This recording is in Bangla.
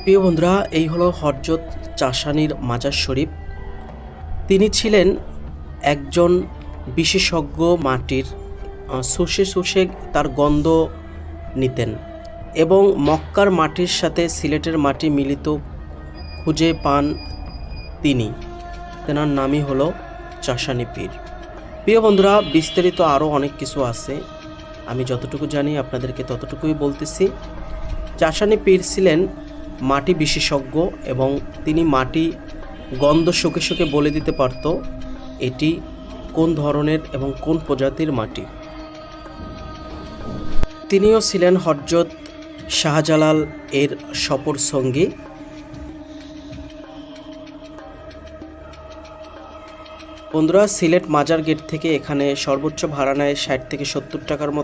প্রিয় বন্ধুরা, এই হলো হযরত চাষানীর মাজার শরীফ। তিনি ছিলেন একজন বিশেষজ্ঞ, মাটির শুষে শুষে তার গন্ধ নিতেন এবং মক্কার মাটির সাথে সিলেটের মাটি মিলিত খুঁজে পান তিনি। তেনার নামই হলো চাষানী পীর। প্রিয় বন্ধুরা, বিস্তারিত আরও অনেক কিছু আছে, আমি যতটুকু জানি আপনাদেরকে ততটুকুই বলতেছি। চাষানী পীর ছিলেন মাটি বিশেষজ্ঞ এবং তিনি মাটি গন্ধ শুকে শুকে বলে দিতে পারত এটি কোন ধরনের এবং কোন প্রজাতির মাটি। তিনিও ছিলেন হযরত শাহজালাল এর সফর সঙ্গী। বন্ধুরা, সিলেট মাজার গেট থেকে এখানে সর্বোচ্চ ভাড়া নেয় ৬০ থেকে ৭০ টাকার মতো।